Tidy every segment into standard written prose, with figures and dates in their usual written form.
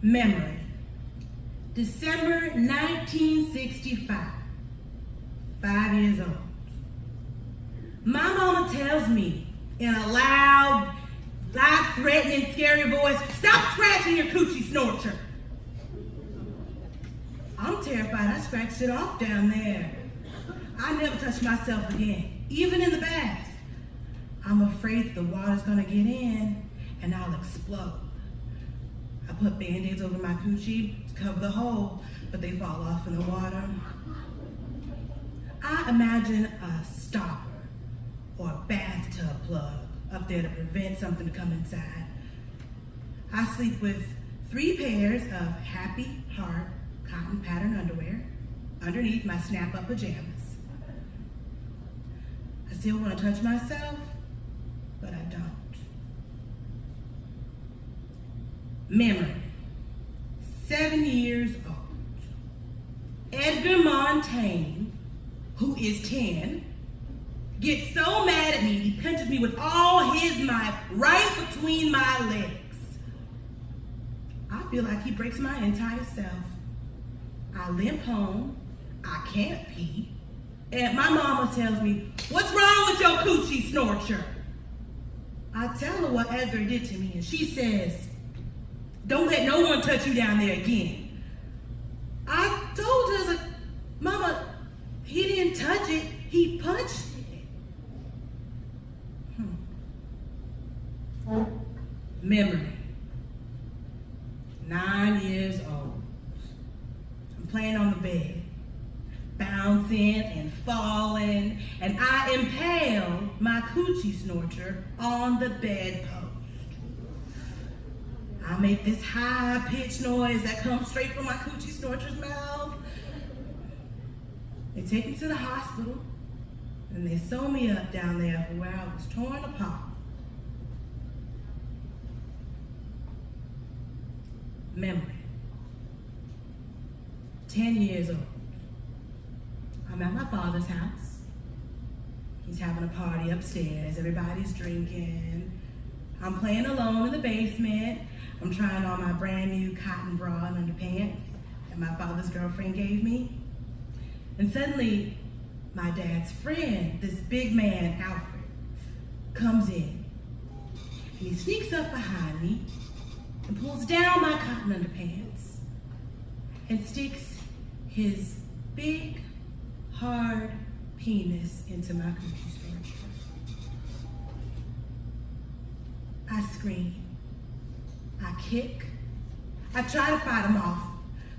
Memory. December 1965. 5 years old. My mama tells me in a loud, life-threatening, scary voice, "Stop scratching your Coochi Snorcher." I'm terrified. I scratched it off down there. I never touch myself again, even in the bath. I'm afraid the water's gonna get in and I'll explode. I put Band-Aids over my coochie to cover the hole, but they fall off in the water. I imagine a stopper or a bathtub plug up there to prevent something to come inside. I sleep with 3 pairs of Happy Heart cotton pattern underwear underneath my snap-up pajamas. I still want to touch myself, but I don't. Memory. 7 years old. Edgar Montaigne, who is 10, gets so mad at me he punches me with all his might right between my legs. I feel like he breaks my entire self. I limp home, I can't pee, and my mama tells me, "What's wrong with your Coochi Snorcher?" I tell her what Edgar did to me, and she says, "Don't let no one touch you down there again." I told her, I was like, "Mama, he didn't touch it, he punched it." Memory. 9 years old. I'm playing on the bed, bouncing and falling, and I impale my Coochi Snorcher on the bedpost. I make this high-pitched noise that comes straight from my Coochi Snorcher's mouth. They take me to the hospital, and they sew me up down there for where I was torn apart. Memory. 10 years old. I'm at my father's house. He's having a party upstairs. Everybody's drinking. I'm playing alone in the basement. I'm trying on my brand new cotton bra and underpants that my father's girlfriend gave me. And suddenly, my dad's friend, this big man, Alfred, comes in. And he sneaks up behind me and pulls down my cotton underpants and sticks his big, hard penis into my Coochi Snorcher. I scream. I kick. I try to fight him off,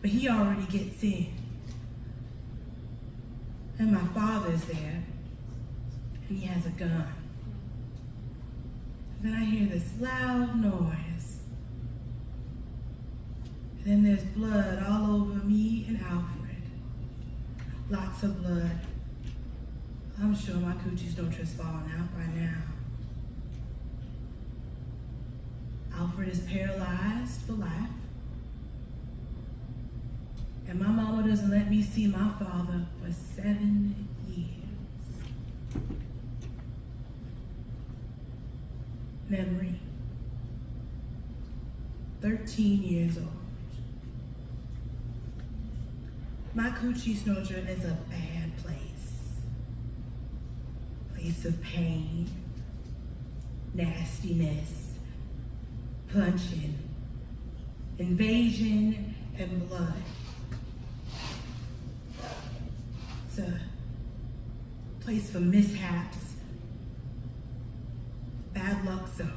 but he already gets in. And my father's there, and he has a gun. Then I hear this loud noise. Then there's blood all over me and Alfred. Lots of blood. I'm sure my Coochi Snorcher's falling out by now. Alfred is paralyzed for life. And my mama doesn't let me see my father for 7 years. Memory. 13 years old. My Coochi Snorcher is a bad place. Place of pain, nastiness, punching, invasion, and blood. It's a place for mishaps, bad luck zone.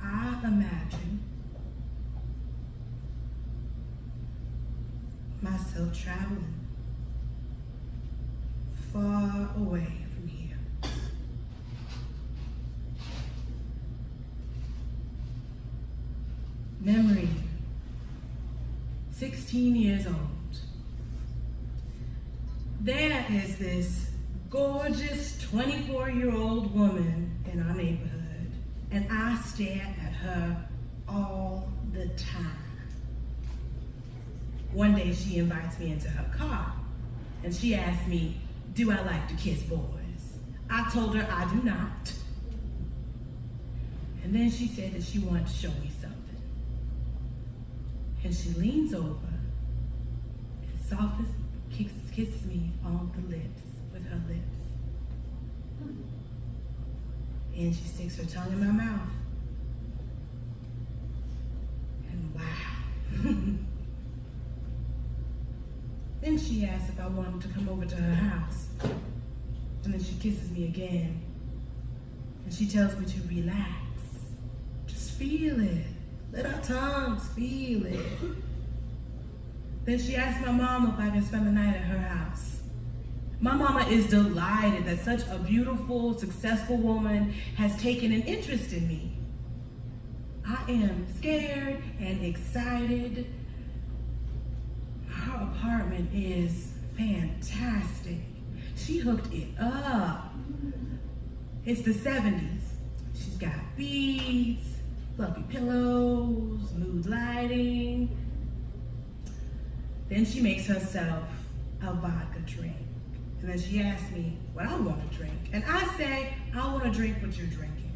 I imagine myself traveling far away from here. Memory. 16 years old. There is this gorgeous 24-year-old woman in our neighborhood, and I stare at her all the time. One day she invites me into her car, and she asks me, do I like to kiss boys? I told her I do not. And then she said that she wanted to show me something. And she leans over and softly kisses me on the lips with her lips. And she sticks her tongue in my mouth. And wow. Then she asked if I wanted to come over to her house. And then she kisses me again. And she tells me to relax. Just feel it. Let our tongues feel it. Then she asked my mama if I can spend the night at her house. My mama is delighted that such a beautiful, successful woman has taken an interest in me. I am scared and excited. Her apartment is fantastic. She hooked it up. It's the 70s. She's got beads, fluffy pillows, mood lighting. Then she makes herself a vodka drink. And then she asks me what I want to drink. And I say, I want to drink what you're drinking.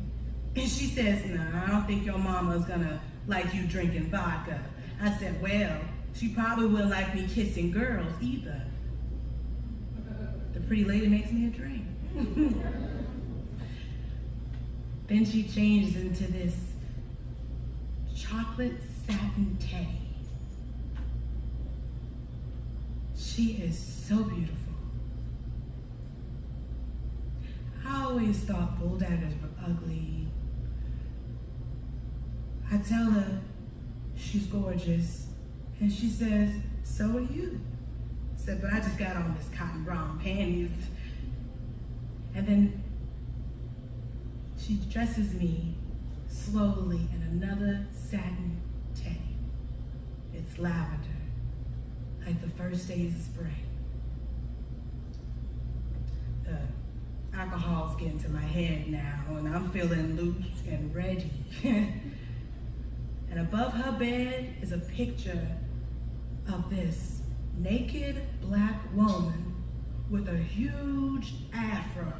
And she says, no, I don't think your mama's gonna like you drinking vodka. I said, well, she probably wouldn't like me kissing girls either. The pretty lady makes me a drink. Then she changes into this chocolate satin teddy. She is so beautiful. I always thought bulldaggers were ugly. I tell her she's gorgeous, and she says, so are you. I said, but I just got on this cotton brown panties. And then she dresses me slowly in another satin teddy. It's lavender, like the first days of spring. The alcohol's getting to my head now, and I'm feeling loose and ready. And above her bed is a picture of this naked black woman with a huge afro.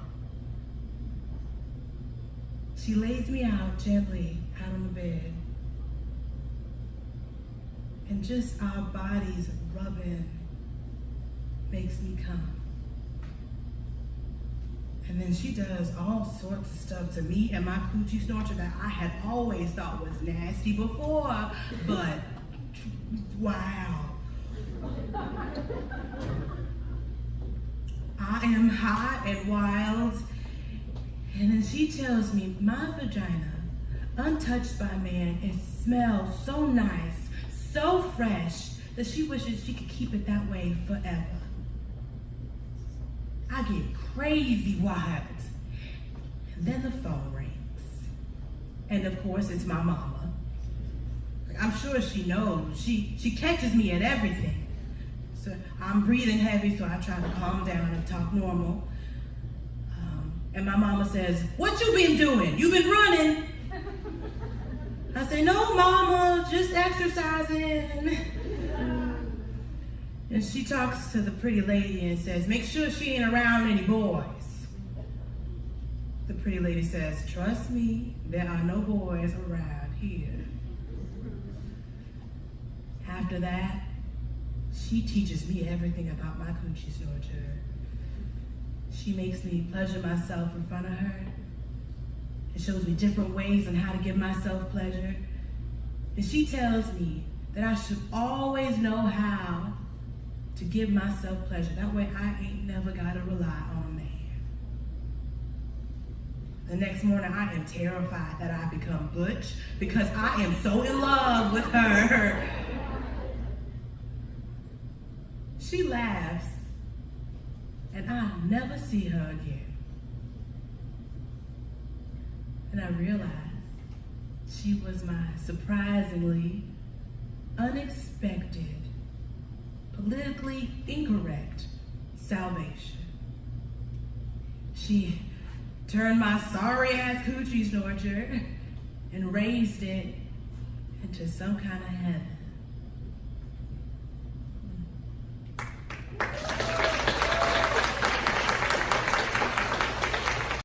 She lays me out gently out on the bed, and just our bodies rubbing makes me come. And then she does all sorts of stuff to me and my Coochi Snorcher that I had always thought was nasty before, but wow. I am hot and wild. And then she tells me my vagina, untouched by man, it smells so nice, so fresh, that she wishes she could keep it that way forever. I get crazy wild. And then the phone rings. And of course, it's my mama. I'm sure she knows. She catches me at everything. So I'm breathing heavy, so I try to calm down and talk normal. And my mama says, what you been doing? You been running? I say, no, mama, just exercising. And she talks to the pretty lady and says, make sure she ain't around any boys. The pretty lady says, trust me, there are no boys around here. After that, she teaches me everything about my Coochi Snorcher. She makes me pleasure myself in front of her. It shows me different ways on how to give myself pleasure. And she tells me that I should always know how to give myself pleasure. That way I ain't never gotta rely on a man. The next morning I am terrified that I become butch because I am so in love with her. She laughs and I never see her again. And I realized she was my surprisingly unexpected, politically incorrect salvation. She turned my sorry-ass Coochi Snorcher and raised it into some kind of heaven.